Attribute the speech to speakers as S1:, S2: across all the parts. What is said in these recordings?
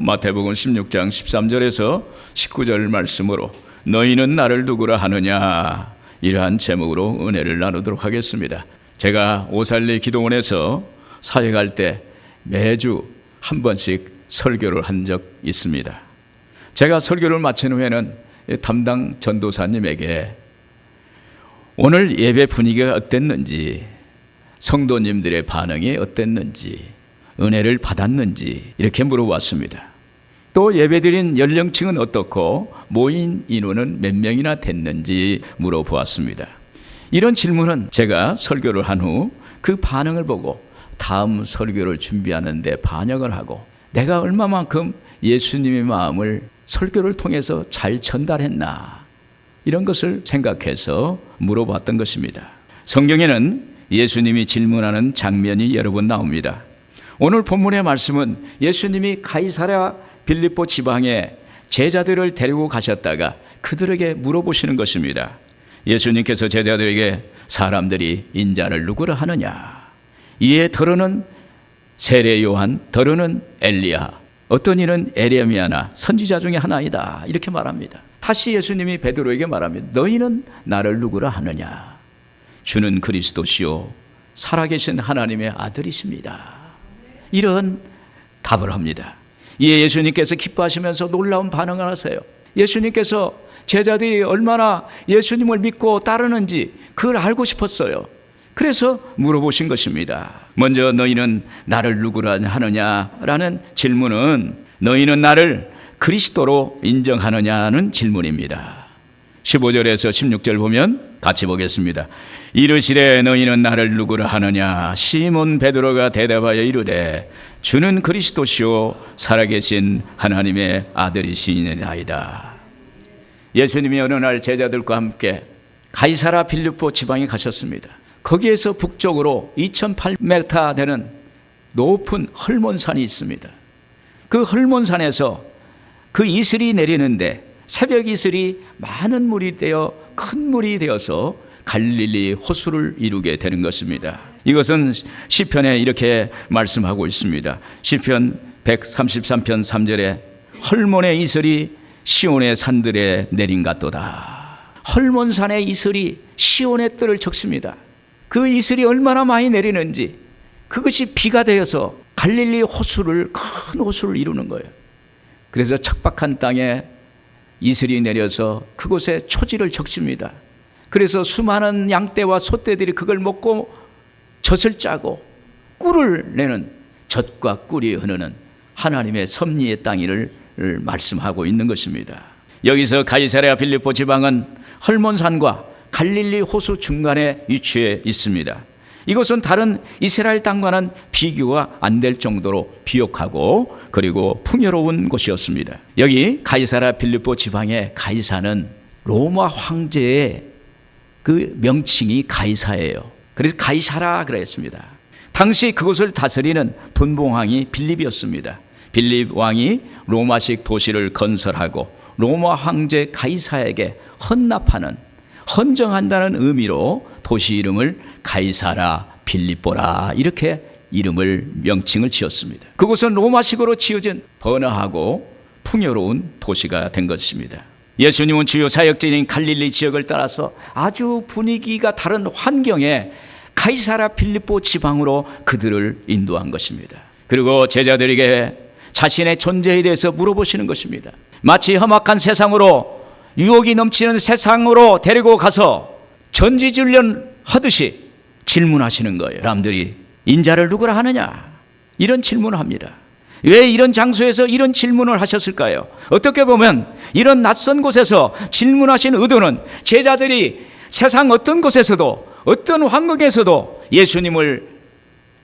S1: 마태복음 16장 13절에서 19절 말씀으로 너희는 나를 누구라 하느냐, 이러한 제목으로 은혜를 나누도록 하겠습니다. 제가 오살리 기도원에서 사역할 때 매주 한 번씩 설교를 한 적 있습니다. 제가 설교를 마친 후에는 담당 전도사님에게 오늘 예배 분위기가 어땠는지, 성도님들의 반응이 어땠는지, 은혜를 받았는지 이렇게 물어봤습니다. 또 예배드린 연령층은 어떻고 모인 인원은 몇 명이나 됐는지 물어보았습니다. 이런 질문은 제가 설교를 한 후 그 반응을 보고 다음 설교를 준비하는 데 반영을 하고 내가 얼마만큼 예수님의 마음을 설교를 통해서 잘 전달했나, 이런 것을 생각해서 물어봤던 것입니다. 성경에는 예수님이 질문하는 장면이 여러 번 나옵니다. 오늘 본문의 말씀은 예수님이 가이사랴 빌립보 지방에 제자들을 데리고 가셨다가 그들에게 물어보시는 것입니다. 예수님께서 제자들에게 사람들이 인자를 누구라 하느냐, 이에 더러는 세례 요한, 더러는 엘리야, 어떤 이는 에레미야나 선지자 중에 하나이다, 이렇게 말합니다. 다시 예수님이 베드로에게 말합니다. 너희는 나를 누구라 하느냐, 주는 그리스도시요 살아계신 하나님의 아들이십니다. 이런 답을 합니다. 이에 예수님께서 기뻐하시면서 놀라운 반응을 하세요. 예수님께서 제자들이 얼마나 예수님을 믿고 따르는지 그걸 알고 싶었어요. 그래서 물어보신 것입니다. 먼저 너희는 나를 누구라 하느냐라는 질문은 너희는 나를 그리스도로 인정하느냐는 질문입니다. 15절에서 16절 보면 같이 보겠습니다. 이르시되 너희는 나를 누구라 하느냐, 시몬 베드로가 대답하여 이르되 주는 그리스도시요 살아계신 하나님의 아들이시니이다. 예수님이 어느 날 제자들과 함께 가이사랴 빌립보 지방에 가셨습니다. 거기에서 북쪽으로 2800m 되는 높은 헐몬산이 있습니다. 그 헐몬산에서 그 이슬이 내리는데 새벽 이슬이 많은 물이 되어 큰 물이 되어서 갈릴리 호수를 이루게 되는 것입니다. 이것은 시편에 이렇게 말씀하고 있습니다. 시편 133편 3절에 헐몬의 이슬이 시온의 산들에 내린 같도다. 헐몬산의 이슬이 시온의 뜰을 적십니다. 그 이슬이 얼마나 많이 내리는지 그것이 비가 되어서 갈릴리 호수를, 큰 호수를 이루는 거예요. 그래서 척박한 땅에 이슬이 내려서 그곳에 초지를 적십니다. 그래서 수많은 양떼와 소떼들이 그걸 먹고 젖을 짜고 꿀을 내는, 젖과 꿀이 흐르는 하나님의 섭리의 땅을 말씀하고 있는 것입니다. 여기서 가이사랴 빌립보 지방은 헐몬산과 갈릴리 호수 중간에 위치해 있습니다. 이것은 다른 이스라엘 땅과는 비교가 안 될 정도로 비옥하고 그리고 풍요로운 곳이었습니다. 여기 가이사랴 빌립보 지방의 가이사는 로마 황제의 그 명칭이 가이사예요. 그래서 가이사라 그랬습니다. 당시 그곳을 다스리는 분봉왕이 빌립이었습니다. 빌립 왕이 로마식 도시를 건설하고 로마 황제 가이사에게 헌정한다는 의미로 도시 이름을 가이사라 빌립보라, 이렇게 명칭을 지었습니다. 그곳은 로마식으로 지어진 번화하고 풍요로운 도시가 된 것입니다. 예수님은 주요 사역지인 갈릴리 지역을 따라서 아주 분위기가 다른 환경에 가이사랴 빌립보 지방으로 그들을 인도한 것입니다. 그리고 제자들에게 자신의 존재에 대해서 물어보시는 것입니다. 마치 험악한 세상으로, 유혹이 넘치는 세상으로 데리고 가서 전지훈련 하듯이 질문하시는 거예요. 사람들이 인자를 누구라 하느냐, 이런 질문을 합니다. 왜 이런 장소에서 이런 질문을 하셨을까요? 어떻게 보면 이런 낯선 곳에서 질문하신 의도는 제자들이 세상 어떤 곳에서도 어떤 환경에서도 예수님을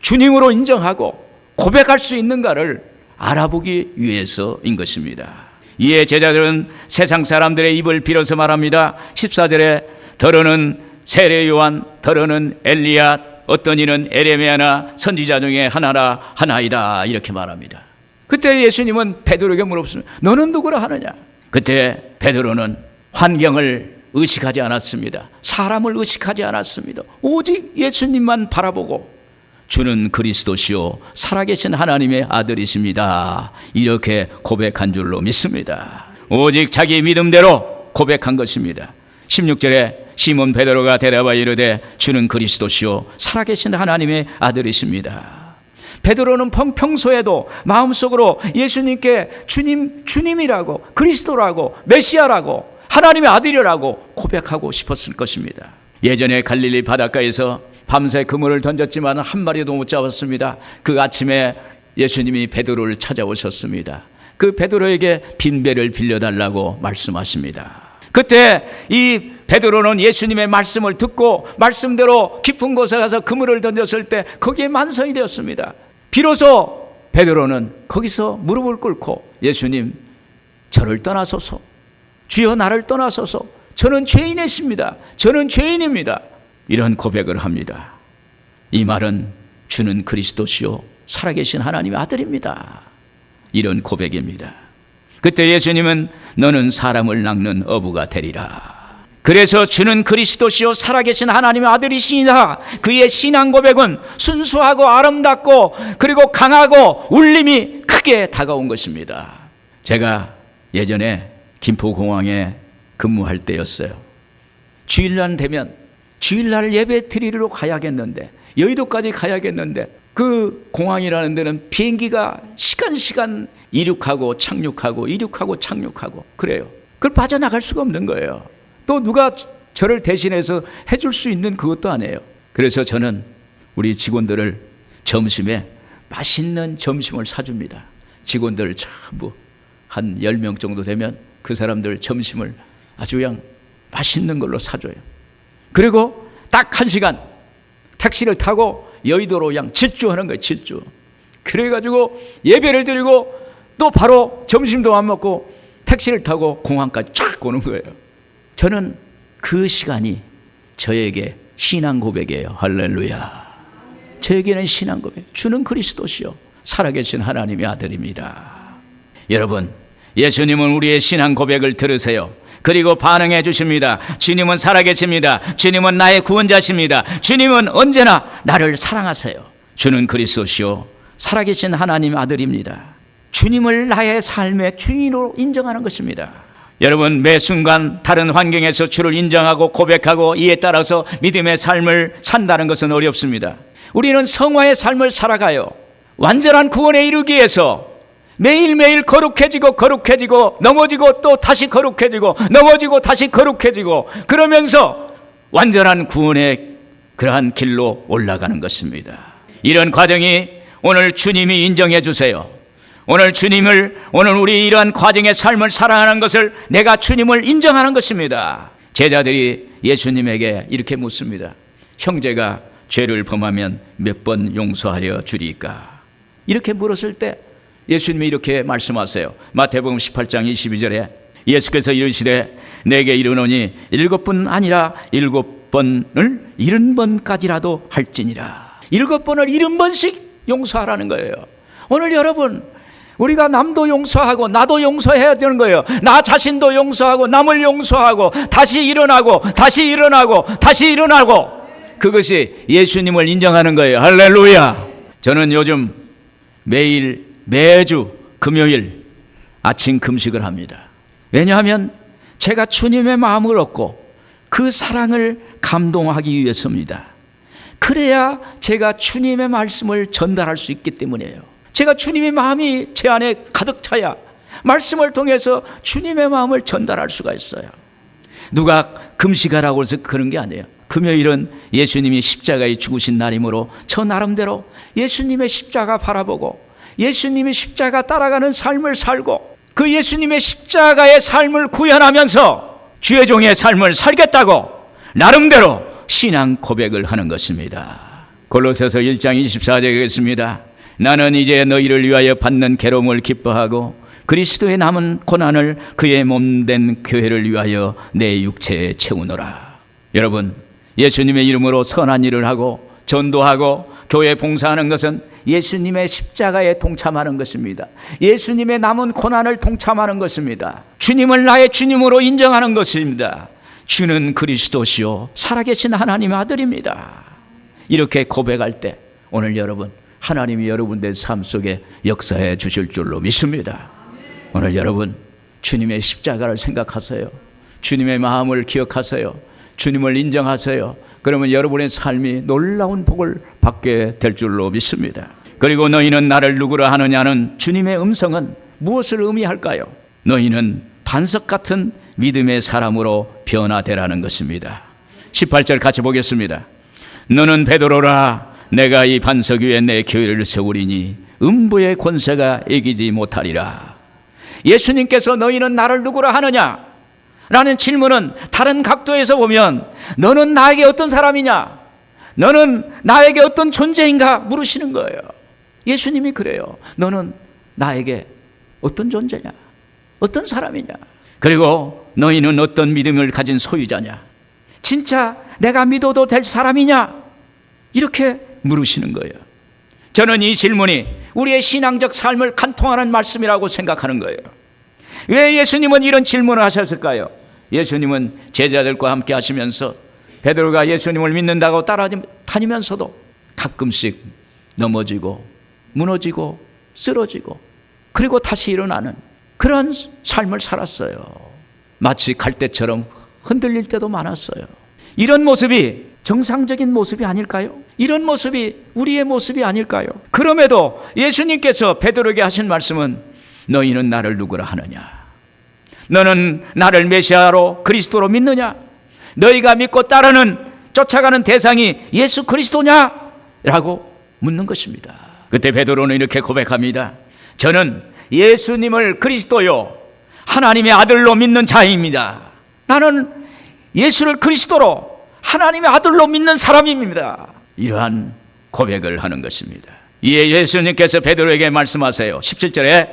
S1: 주님으로 인정하고 고백할 수 있는가를 알아보기 위해서인 것입니다. 이에 제자들은 세상 사람들의 입을 빌어서 말합니다. 14절에 더러는 세례 요한, 더러는 엘리야, 어떤 이는 에레미야나 선지자 중에 하나이다, 이렇게 말합니다. 그때 예수님은 베드로에게 물었습니다. 너는 누구라 하느냐? 그때 베드로는 환경을 의식하지 않았습니다. 사람을 의식하지 않았습니다. 오직 예수님만 바라보고 주는 그리스도시요 살아계신 하나님의 아들이십니다. 이렇게 고백한 줄로 믿습니다. 오직 자기 믿음대로 고백한 것입니다. 16절에 시몬 베드로가 대답하여 이르되 주는 그리스도시요 살아계신 하나님의 아들이십니다. 베드로는 평소에도 마음속으로 예수님께 주님이라고, 그리스도라고, 메시아라고, 하나님의 아들이라고 고백하고 싶었을 것입니다. 예전에 갈릴리 바닷가에서 밤새 그물을 던졌지만 한 마리도 못 잡았습니다. 그 아침에 예수님이 베드로를 찾아오셨습니다. 그 베드로에게 빈배를 빌려달라고 말씀하십니다. 그때 이 베드로는 예수님의 말씀을 듣고 말씀대로 깊은 곳에 가서 그물을 던졌을 때 거기에 만성이 되었습니다. 비로소 베드로는 거기서 무릎을 꿇고 예수님, 저를 떠나소서, 주여 나를 떠나소서, 저는 죄인이십니다, 저는 죄인입니다, 이런 고백을 합니다. 이 말은 주는 그리스도시요 살아계신 하나님의 아들입니다, 이런 고백입니다. 그때 예수님은 너는 사람을 낚는 어부가 되리라. 그래서 주는 그리스도시요 살아계신 하나님의 아들이시니라. 그의 신앙 고백은 순수하고 아름답고 그리고 강하고 울림이 크게 다가온 것입니다. 제가 예전에 김포공항에 근무할 때였어요. 주일날 되면 주일날 예배 드리러 가야겠는데, 여의도까지 가야겠는데, 그 공항이라는 데는 비행기가 시간 이륙하고 착륙하고 이륙하고 착륙하고 그래요. 그걸 빠져나갈 수가 없는 거예요. 또 누가 저를 대신해서 해줄 수 있는 그것도 아니에요. 그래서 저는 우리 직원들을 점심에 맛있는 점심을 사줍니다. 직원들 전부 한 10명 정도 되면 그 사람들 점심을 아주 그냥 맛있는 걸로 사줘요. 그리고 딱 1시간 택시를 타고 여의도로 그냥 질주하는 거예요. 질주. 그래가지고 예배를 드리고 또 바로 점심도 안 먹고 택시를 타고 공항까지 쫙 오는 거예요. 저는 그 시간이 저에게 신앙 고백이에요. 할렐루야. 저에게는 신앙 고백. 주는 그리스도시요 살아계신 하나님의 아들입니다. 여러분, 예수님은 우리의 신앙 고백을 들으세요. 그리고 반응해 주십니다. 주님은 살아계십니다. 주님은 나의 구원자십니다. 주님은 언제나 나를 사랑하세요. 주는 그리스도시요 살아계신 하나님의 아들입니다. 주님을 나의 삶의 주인으로 인정하는 것입니다. 여러분, 매 순간 다른 환경에서 주를 인정하고 고백하고 이에 따라서 믿음의 삶을 산다는 것은 어렵습니다. 우리는 성화의 삶을 살아가요. 완전한 구원에 이르기 위해서 매일매일 거룩해지고 넘어지고 또 다시 거룩해지고 넘어지고 다시 거룩해지고 그러면서 완전한 구원의 그러한 길로 올라가는 것입니다. 이런 과정이 오늘 주님이 인정해 주세요. 오늘 우리 이러한 과정의 삶을 살아가는 것을 내가 주님을 인정하는 것입니다. 제자들이 예수님에게 이렇게 묻습니다. 형제가 죄를 범하면 몇 번 용서하려 주리까? 이렇게 물었을 때 예수님이 이렇게 말씀하세요. 마태복음 18장 22절에 예수께서 이르시되 내게 이르노니 7번 아니라 7번을 70번까지라도 할지니라. 7번을 70번씩 용서하라는 거예요. 오늘 여러분, 우리가 남도 용서하고 나도 용서해야 되는 거예요. 나 자신도 용서하고 남을 용서하고 다시 일어나고 다시 일어나고 다시 일어나고, 그것이 예수님을 인정하는 거예요. 할렐루야. 저는 요즘 매주 금요일 아침 금식을 합니다. 왜냐하면 제가 주님의 마음을 얻고 그 사랑을 감동하기 위해서입니다. 그래야 제가 주님의 말씀을 전달할 수 있기 때문이에요. 제가 주님의 마음이 제 안에 가득 차야 말씀을 통해서 주님의 마음을 전달할 수가 있어요. 누가 금식하라고 해서 그런 게 아니에요. 금요일은 예수님이 십자가에 죽으신 날이므로 저 나름대로 예수님의 십자가 바라보고 예수님의 십자가 따라가는 삶을 살고 그 예수님의 십자가의 삶을 구현하면서 주의 종의 삶을 살겠다고 나름대로 신앙 고백을 하는 것입니다. 골로새서 1장 24절에 있습니다. 나는 이제 너희를 위하여 받는 괴로움을 기뻐하고 그리스도의 남은 고난을 그의 몸된 교회를 위하여 내 육체에 채우노라. 여러분, 예수님의 이름으로 선한 일을 하고 전도하고 교회 봉사하는 것은 예수님의 십자가에 동참하는 것입니다. 예수님의 남은 고난을 동참하는 것입니다. 주님을 나의 주님으로 인정하는 것입니다. 주는 그리스도시요 살아계신 하나님의 아들입니다. 이렇게 고백할 때 오늘 여러분, 하나님이 여러분의 삶 속에 역사해 주실 줄로 믿습니다. 오늘 여러분, 주님의 십자가를 생각하세요. 주님의 마음을 기억하세요. 주님을 인정하세요. 그러면 여러분의 삶이 놀라운 복을 받게 될 줄로 믿습니다. 그리고 너희는 나를 누구라 하느냐는 주님의 음성은 무엇을 의미할까요? 너희는 반석 같은 믿음의 사람으로 변화되라는 것입니다. 18절 같이 보겠습니다. 너는 베드로라. 내가 이 반석 위에 내 교회를 세우리니 음부의 권세가 이기지 못하리라. 예수님께서 너희는 나를 누구라 하느냐? 라는 질문은 다른 각도에서 보면 너는 나에게 어떤 사람이냐? 너는 나에게 어떤 존재인가? 물으시는 거예요. 예수님이 그래요. 너는 나에게 어떤 존재냐? 어떤 사람이냐? 그리고 너희는 어떤 믿음을 가진 소유자냐? 진짜 내가 믿어도 될 사람이냐? 이렇게 물으시는 거예요. 저는 이 질문이 우리의 신앙적 삶을 간통하는 말씀이라고 생각하는 거예요. 왜 예수님은 이런 질문을 하셨을까요? 예수님은 제자들과 함께 하시면서 베드로가 예수님을 믿는다고 따라다니면서도 가끔씩 넘어지고 무너지고 쓰러지고 그리고 다시 일어나는 그런 삶을 살았어요. 마치 갈대처럼 흔들릴 때도 많았어요. 이런 모습이 정상적인 모습이 아닐까요? 이런 모습이 우리의 모습이 아닐까요? 그럼에도 예수님께서 베드로에게 하신 말씀은 너희는 나를 누구라 하느냐? 너는 나를 메시아로 그리스도로 믿느냐? 너희가 믿고 따르는 쫓아가는 대상이 예수 그리스도냐? 라고 묻는 것입니다. 그때 베드로는 이렇게 고백합니다. 저는 예수님을 그리스도요 하나님의 아들로 믿는 자입니다. 나는 예수를 그리스도로 하나님의 아들로 믿는 사람입니다. 이러한 고백을 하는 것입니다. 이에 예수님께서 베드로에게 말씀하세요. 17절에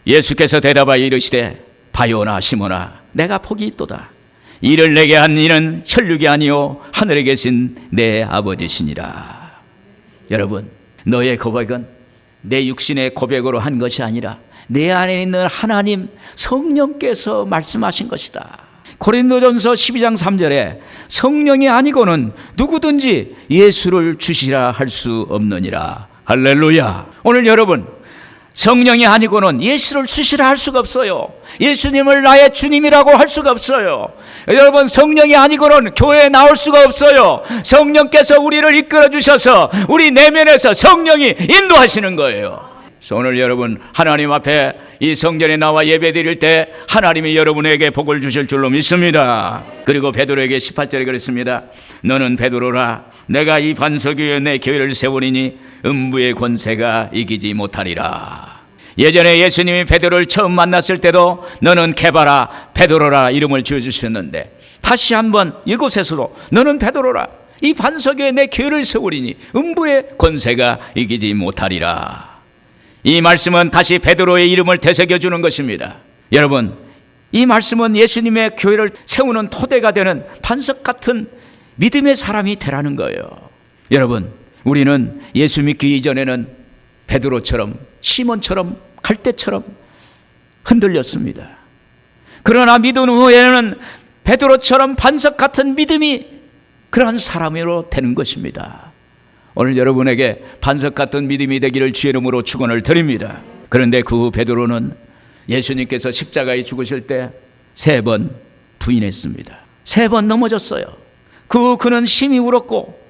S1: 예수께서 대답하여 이르시되 바요나 시몬아 내가 복이 있도다. 이를 내게 한 이는 혈육이 아니요 하늘에 계신 내 아버지시니라. 여러분, 너의 고백은 내 육신의 고백으로 한 것이 아니라 내 안에 있는 하나님 성령께서 말씀하신 것이다. 고린도전서 12장 3절에 성령이 아니고는 누구든지 예수를 주시라 할 수 없느니라. 할렐루야. 오늘 여러분, 성령이 아니고는 예수를 주시라 할 수가 없어요. 예수님을 나의 주님이라고 할 수가 없어요. 여러분, 성령이 아니고는 교회에 나올 수가 없어요. 성령께서 우리를 이끌어 주셔서 우리 내면에서 성령이 인도하시는 거예요. 그래서 오늘 여러분 하나님 앞에 이 성전에 나와 예배 드릴 때 하나님이 여러분에게 복을 주실 줄로 믿습니다. 그리고 베드로에게 18절에 그랬습니다. 너는 베드로라. 내가 이 반석 위에 내 교회를 세우리니 음부의 권세가 이기지 못하리라. 예전에 예수님이 베드로를 처음 만났을 때도 너는 게바라 베드로라 이름을 지어주셨는데 다시 한번 이곳에서도 너는 베드로라. 이 반석 위에 내 교회를 세우리니 음부의 권세가 이기지 못하리라. 이 말씀은 다시 베드로의 이름을 되새겨주는 것입니다. 여러분, 이 말씀은 예수님의 교회를 세우는 토대가 되는 반석 같은 믿음의 사람이 되라는 거예요. 여러분, 우리는 예수 믿기 이전에는 베드로처럼 시몬처럼 갈대처럼 흔들렸습니다. 그러나 믿은 후에는 베드로처럼 반석 같은 믿음이 그러한 사람으로 되는 것입니다. 오늘 여러분에게 반석 같은 믿음이 되기를 주의 이름으로 축원을 드립니다. 그런데 그 후 베드로는 예수님께서 십자가에 죽으실 때 3번 부인했습니다. 3번 넘어졌어요. 그 후 그는 심히 울었고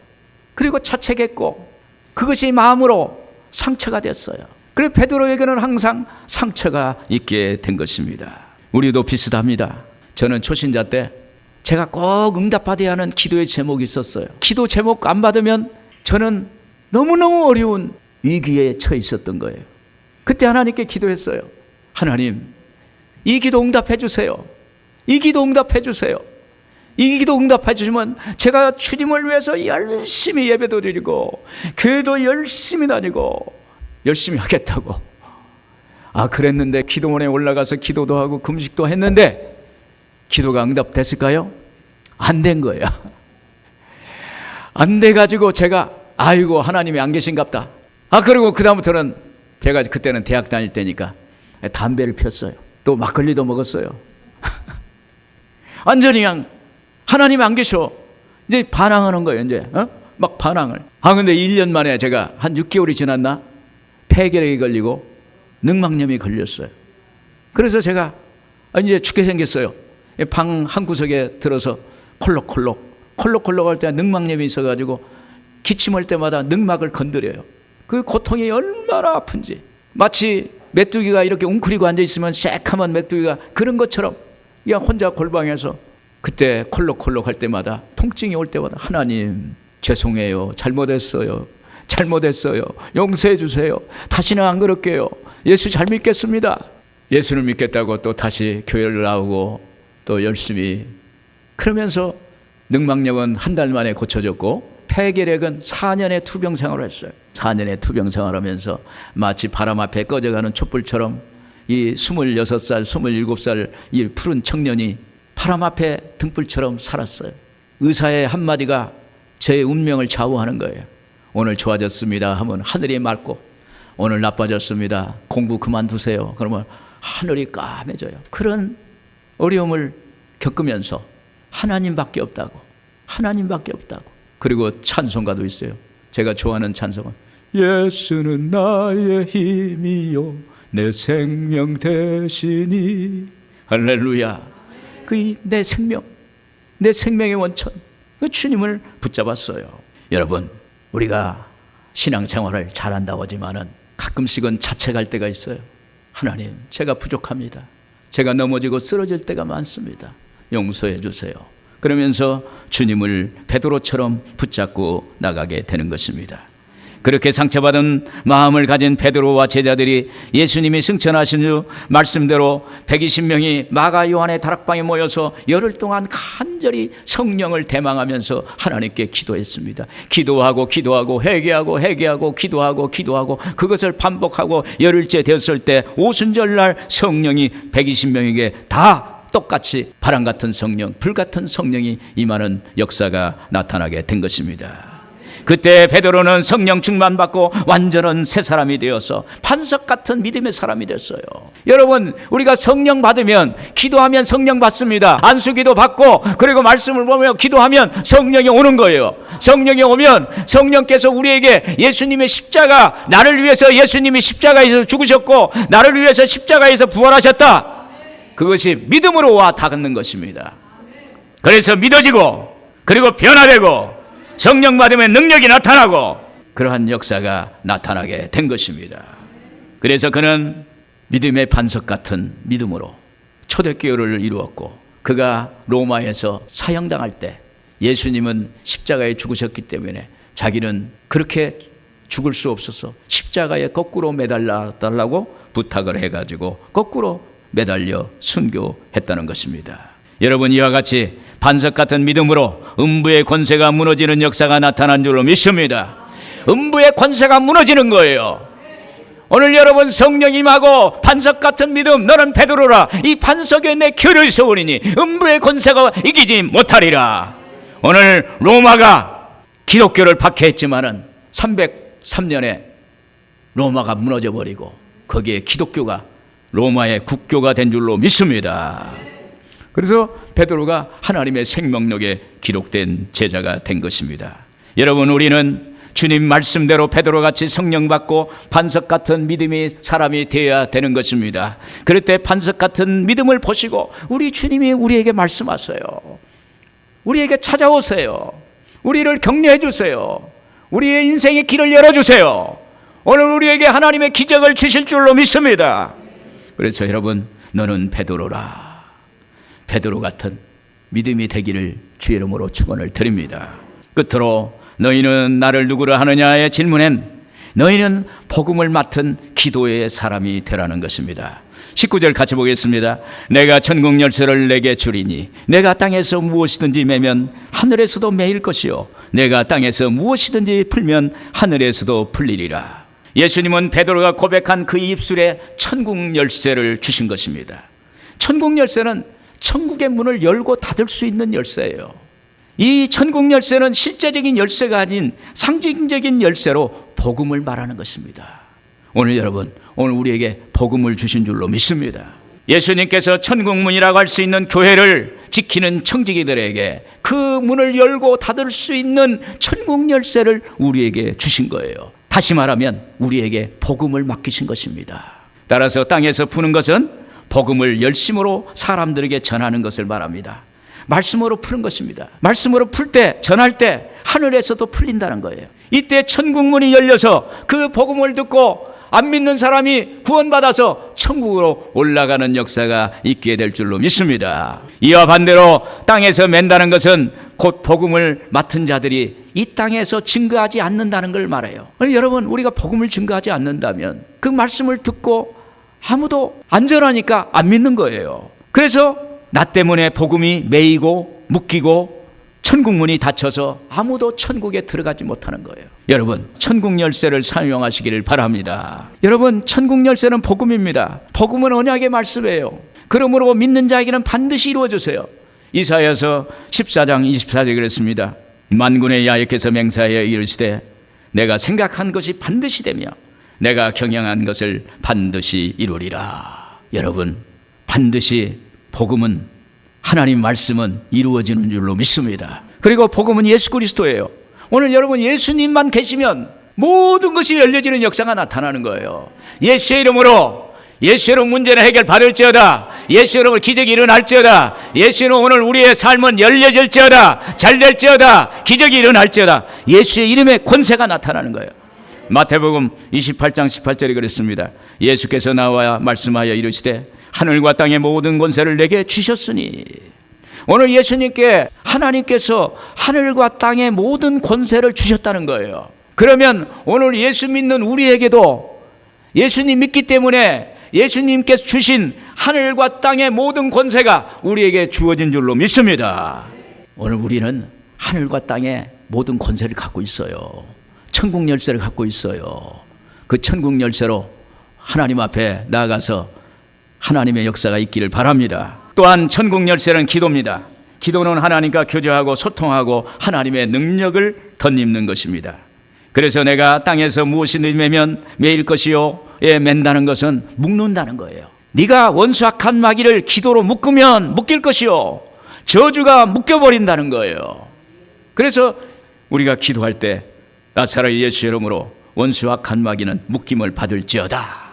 S1: 그리고 자책했고 그것이 마음으로 상처가 됐어요. 그래서 베드로에게는 항상 상처가 있게 된 것입니다. 우리도 비슷합니다. 저는 초신자 때 제가 꼭 응답받아야 하는 기도의 제목이 있었어요. 기도 제목 안 받으면 저는 너무너무 어려운 위기에 처해 있었던 거예요. 그때 하나님께 기도했어요. 하나님, 이 기도 응답해 주세요. 이 기도 응답해 주세요. 이 기도 응답해 주시면 제가 주님을 위해서 열심히 예배도 드리고 교회도 열심히 다니고 열심히 하겠다고. 그랬는데 기도원에 올라가서 기도도 하고 금식도 했는데 기도가 응답됐을까요? 안 된 거예요. 안 돼가지고 제가 아이고 하나님이 안 계신갑다. 그리고 그 다음부터는 제가 그때는 대학 다닐 때니까 담배를 폈어요. 또 막걸리도 먹었어요. 완전히 그냥 하나님이 안 계셔. 이제 반항하는 거예요. 이제 막 반항을. 근데 1년 만에 제가 한 6개월이 지났나? 폐결핵이 걸리고 늑막염이 걸렸어요. 그래서 제가 이제 죽게 생겼어요. 방 한 구석에 들어서 콜록콜록 할 때 늑막염이 있어가지고 기침할 때마다 늑막을 건드려요. 그 고통이 얼마나 아픈지. 마치 메뚜기가 이렇게 웅크리고 앉아있으면 새카만 메뚜기가 그런 것처럼 그냥 혼자 골방에서 그때 콜록콜록 할 때마다 통증이 올 때마다 하나님 죄송해요. 잘못했어요. 용서해 주세요. 다시는 안 그럴게요. 예수 잘 믿겠습니다. 예수를 믿겠다고 또 다시 교회를 나오고 또 열심히 그러면서 늑막염은 한 달 만에 고쳐졌고 폐결핵은 4년의 투병 생활을 했어요. 4년의 투병 생활하면서 마치 바람 앞에 꺼져가는 촛불처럼 이 26살, 27살 이 푸른 청년이 바람 앞에 등불처럼 살았어요. 의사의 한마디가 제 운명을 좌우하는 거예요. 오늘 좋아졌습니다 하면 하늘이 맑고, 오늘 나빠졌습니다, 공부 그만두세요 그러면 하늘이 까매져요. 그런 어려움을 겪으면서 하나님밖에 없다고. 그리고 찬송가도 있어요. 제가 좋아하는 찬송은 예수는 나의 힘이요 내 생명 되시니. 할렐루야. 그 내 생명, 내 생명의 원천, 그 주님을 붙잡았어요. 여러분, 우리가 신앙생활을 잘한다고 하지만은 가끔씩은 자책할 때가 있어요. 하나님, 제가 부족합니다. 제가 넘어지고 쓰러질 때가 많습니다. 용서해 주세요. 그러면서 주님을 베드로처럼 붙잡고 나가게 되는 것입니다. 그렇게 상처받은 마음을 가진 베드로와 제자들이 예수님이 승천하신 후 말씀대로 120명이 마가 요한의 다락방에 모여서 열흘 동안 간절히 성령을 대망하면서 하나님께 기도했습니다. 기도하고 회개하고 기도하고 그것을 반복하고 열흘째 되었을 때 오순절날 성령이 120명에게 다 똑같이 바람 같은 성령, 불 같은 성령이 임하는 역사가 나타나게 된 것입니다. 그때 베드로는 성령 충만받고 완전한 새 사람이 되어서 반석 같은 믿음의 사람이 됐어요. 여러분, 우리가 성령 받으면 기도하면 성령 받습니다. 안수기도 받고 그리고 말씀을 보며 기도하면 성령이 오는 거예요. 성령이 오면 성령께서 우리에게 예수님의 십자가, 나를 위해서 예수님이 십자가에서 죽으셨고 나를 위해서 십자가에서 부활하셨다, 그것이 믿음으로 와 닿는 것입니다. 그래서 믿어지고 그리고 변화되고 성령 받으면 능력이 나타나고 그러한 역사가 나타나게 된 것입니다. 그래서 그는 믿음의 반석 같은 믿음으로 초대교회를 이루었고, 그가 로마에서 사형당할 때 예수님은 십자가에 죽으셨기 때문에 자기는 그렇게 죽을 수 없어서 십자가에 거꾸로 매달려 달라고 부탁을 해가지고 거꾸로 매달려 순교했다는 것입니다. 여러분, 이와 같이 반석 같은 믿음으로 음부의 권세가 무너지는 역사가 나타난 줄로 믿습니다. 음부의 권세가 무너지는 거예요. 오늘 여러분, 성령 임하고 반석 같은 믿음, 너는 베드로라, 이 반석에 내 결을 세우리니 음부의 권세가 이기지 못하리라. 오늘 로마가 기독교를 박해했지만은 303년에 로마가 무너져 버리고 거기에 기독교가 로마의 국교가 된 줄로 믿습니다. 그래서 베드로가 하나님의 생명력에 기록된 제자가 된 것입니다. 여러분, 우리는 주님 말씀대로 베드로같이 성령 받고 반석 같은 믿음의 사람이 되어야 되는 것입니다. 그럴 때 반석 같은 믿음을 보시고 우리 주님이 우리에게 말씀하세요. 우리에게 찾아오세요. 우리를 격려해 주세요. 우리의 인생의 길을 열어주세요. 오늘 우리에게 하나님의 기적을 주실 줄로 믿습니다. 그래서 여러분, 너는 베드로라. 베드로 같은 믿음이 되기를 주의 이름으로 축원을 드립니다. 끝으로 너희는 나를 누구라 하느냐의 질문엔 너희는 복음을 맡은 기도의 사람이 되라는 것입니다. 19절 같이 보겠습니다. 내가 천국 열쇠를 내게 주리니 내가 땅에서 무엇이든지 매면 하늘에서도 매일 것이요 내가 땅에서 무엇이든지 풀면 하늘에서도 풀리리라. 예수님은 베드로가 고백한 그 입술에 천국 열쇠를 주신 것입니다. 천국 열쇠는 천국의 문을 열고 닫을 수 있는 열쇠예요. 이 천국 열쇠는 실제적인 열쇠가 아닌 상징적인 열쇠로 복음을 말하는 것입니다. 오늘 여러분, 오늘 우리에게 복음을 주신 줄로 믿습니다. 예수님께서 천국 문이라고 할 수 있는 교회를 지키는 청지기들에게 그 문을 열고 닫을 수 있는 천국 열쇠를 우리에게 주신 거예요. 다시 말하면 우리에게 복음을 맡기신 것입니다. 따라서 땅에서 푸는 것은 복음을 열심으로 사람들에게 전하는 것을 말합니다. 말씀으로 푸는 것입니다. 말씀으로 풀 때, 전할 때 하늘에서도 풀린다는 거예요. 이때 천국문이 열려서 그 복음을 듣고 안 믿는 사람이 구원받아서 천국으로 올라가는 역사가 있게 될 줄로 믿습니다. 이와 반대로 땅에서 맨다는 것은 곧 복음을 맡은 자들이 이 땅에서 증거하지 않는다는 걸 말해요. 여러분, 우리가 복음을 증거하지 않는다면 그 말씀을 듣고 아무도 안 전하니까 안 믿는 거예요. 그래서 나 때문에 복음이 매이고 묶이고 천국문이 닫혀서 아무도 천국에 들어가지 못하는 거예요. 여러분, 천국 열쇠를 사용하시기를 바랍니다. 여러분, 천국 열쇠는 복음입니다. 복음은 언약의 말씀이에요. 그러므로 믿는 자에게는 반드시 이루어주세요. 이사야서 14장 24절에 그랬습니다. 만군의 야훼께서 맹세하여 이르시되 내가 생각한 것이 반드시 되며 내가 경영한 것을 반드시 이루리라. 여러분, 반드시 복음은, 하나님 말씀은 이루어지는 줄로 믿습니다. 그리고 복음은 예수 그리스도예요. 오늘 여러분 예수님만 계시면 모든 것이 열려지는 역사가 나타나는 거예요. 예수의 이름으로, 예수의 이름 문제는 해결받을지어다. 예수의 이름으로 기적이 일어날지어다. 예수의 이름으로 오늘 우리의 삶은 열려질지어다. 잘될지어다. 기적이 일어날지어다. 예수의 이름의 권세가 나타나는 거예요. 마태복음 28장 18절에 그랬습니다. 예수께서 나와 말씀하여 이르시되 하늘과 땅의 모든 권세를 내게 주셨으니. 오늘 예수님께 하나님께서 하늘과 땅의 모든 권세를 주셨다는 거예요. 그러면 오늘 예수 믿는 우리에게도 예수님 믿기 때문에 예수님께서 주신 하늘과 땅의 모든 권세가 우리에게 주어진 줄로 믿습니다. 오늘 우리는 하늘과 땅의 모든 권세를 갖고 있어요. 천국 열쇠를 갖고 있어요. 그 천국 열쇠로 하나님 앞에 나아가서 하나님의 역사가 있기를 바랍니다. 또한 천국 열쇠는 기도입니다. 기도는 하나님과 교제하고 소통하고 하나님의 능력을 덧입는 것입니다. 그래서 내가 땅에서 무엇이 매면 매일 것이요, 맨다는 것은 묶는다는 거예요. 네가 원수악한 마귀를 기도로 묶으면 묶일 것이요, 저주가 묶여버린다는 거예요. 그래서 우리가 기도할 때 나사렛 예수 이름으로 원수악한 마귀는 묶임을 받을지어다.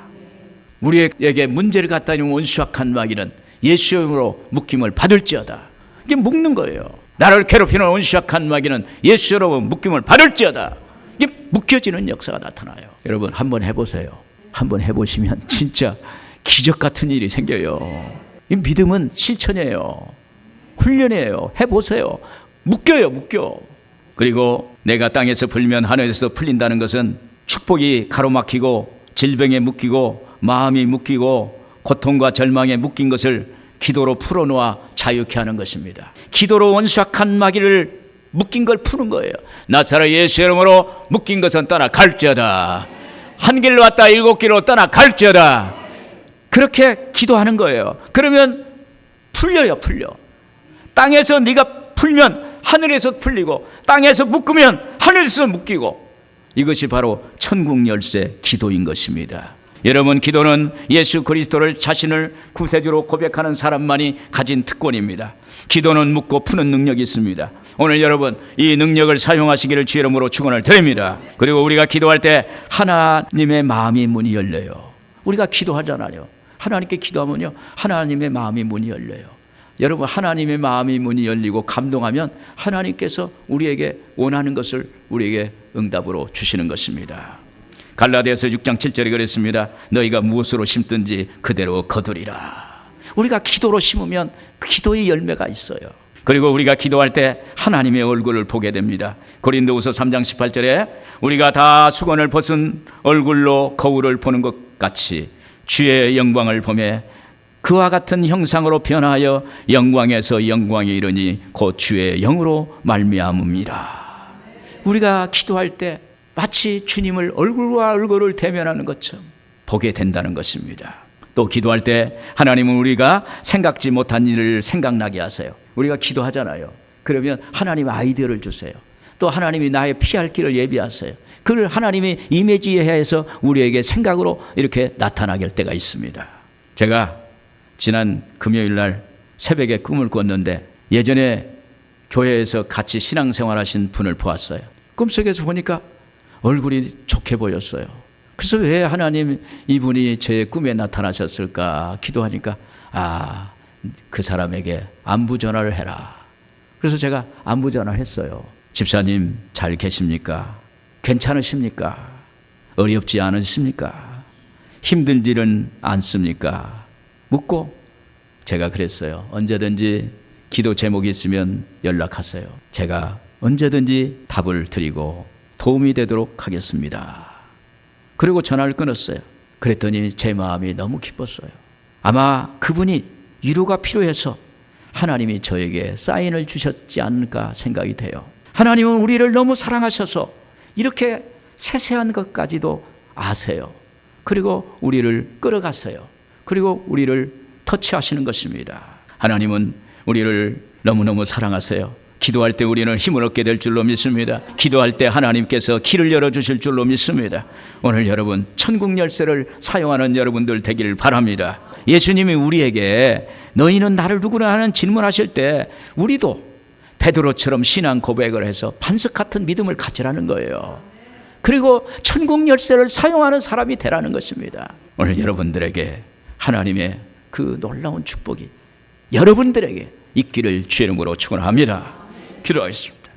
S1: 우리에게 문제를 갖다 주는 원수악한 마귀는 예수 이름으로 묶임을 받을지어다. 이게 묶는 거예요. 나를 괴롭히는 원수악한 마귀는 예수 이름으로 묶임을 받을지어다. 이게 묶여지는 역사가 나타나요. 여러분, 한번 해보세요. 한번 해보시면 진짜 기적 같은 일이 생겨요. 이 믿음은 실천이에요. 훈련이에요. 해보세요. 묶여요, 묶여. 그리고 내가 땅에서 풀면 하늘에서 풀린다는 것은 축복이 가로막히고 질병에 묶이고 마음이 묶이고 고통과 절망에 묶인 것을 기도로 풀어놓아 자유케 하는 것입니다. 기도로 원수악한 마귀를 묶인 걸 푸는 거예요. 나사렛 예수 이름으로 묶인 것은 떠나갈지어다. 한 길로 왔다 7길로 떠나갈지어다. 그렇게 기도하는 거예요. 그러면 풀려요, 풀려. 땅에서 네가 풀면 하늘에서 풀리고 땅에서 묶으면 하늘에서 묶이고, 이것이 바로 천국 열쇠 기도인 것입니다. 여러분, 기도는 예수 그리스도를 자신을 구세주로 고백하는 사람만이 가진 특권입니다. 기도는 묶고 푸는 능력이 있습니다. 오늘 여러분 이 능력을 사용하시기를 주의 이름으로 축원을 드립니다. 그리고 우리가 기도할 때 하나님의 마음이 문이 열려요. 우리가 기도하잖아요. 하나님께 기도하면요, 하나님의 마음이 문이 열려요. 여러분, 하나님의 마음이 문이 열리고 감동하면 하나님께서 우리에게 원하는 것을 우리에게 응답으로 주시는 것입니다. 갈라디아서 6장 7절에 그랬습니다. 너희가 무엇으로 심든지 그대로 거두리라. 우리가 기도로 심으면 기도의 열매가 있어요. 그리고 우리가 기도할 때 하나님의 얼굴을 보게 됩니다. 고린도후서 3장 18절에 우리가 다 수건을 벗은 얼굴로 거울을 보는 것 같이 주의 영광을 보매 그와 같은 형상으로 변하여 영광에서 영광에 이르니 곧 주의 영으로 말미암음이라. 우리가 기도할 때 마치 주님을 얼굴과 얼굴을 대면하는 것처럼 보게 된다는 것입니다. 또 기도할 때 하나님은 우리가 생각지 못한 일을 생각나게 하세요. 우리가 기도하잖아요. 그러면 하나님 아이디어를 주세요. 또 하나님이 나의 피할 길을 예비하세요. 그걸 하나님이 이미지해서 우리에게 생각으로 이렇게 나타나게 할 때가 있습니다. 제가 지난 금요일 날 새벽에 꿈을 꿨는데, 예전에 교회에서 같이 신앙생활하신 분을 보았어요. 꿈속에서 보니까 얼굴이 좋게 보였어요. 그래서 왜 하나님 이분이 제 꿈에 나타나셨을까 기도하니까 그 사람에게 안부 전화를 해라. 그래서 제가 안부 전화를 했어요. 집사님 잘 계십니까? 괜찮으십니까? 어렵지 않으십니까? 힘들지는 않습니까? 묻고 제가 그랬어요. 언제든지 기도 제목이 있으면 연락하세요. 제가 언제든지 답을 드리고 도움이 되도록 하겠습니다. 그리고 전화를 끊었어요. 그랬더니 제 마음이 너무 기뻤어요. 아마 그분이 위로가 필요해서 하나님이 저에게 사인을 주셨지 않을까 생각이 돼요. 하나님은 우리를 너무 사랑하셔서 이렇게 세세한 것까지도 아세요. 그리고 우리를 끌어가세요. 그리고 우리를 터치하시는 것입니다. 하나님은 우리를 너무너무 사랑하세요. 기도할 때 우리는 힘을 얻게 될 줄로 믿습니다. 기도할 때 하나님께서 길을 열어주실 줄로 믿습니다. 오늘 여러분 천국 열쇠를 사용하는 여러분들 되기를 바랍니다. 예수님이 우리에게 너희는 나를 누구나 하는 질문하실 때 우리도 베드로처럼 신앙 고백을 해서 반석 같은 믿음을 가지라는 거예요. 그리고 천국 열쇠를 사용하는 사람이 되라는 것입니다. 오늘 여러분들에게 하나님의 그 놀라운 축복이 여러분들에게 있기를 주의 이름으로 축원합니다. 기도하겠습니다.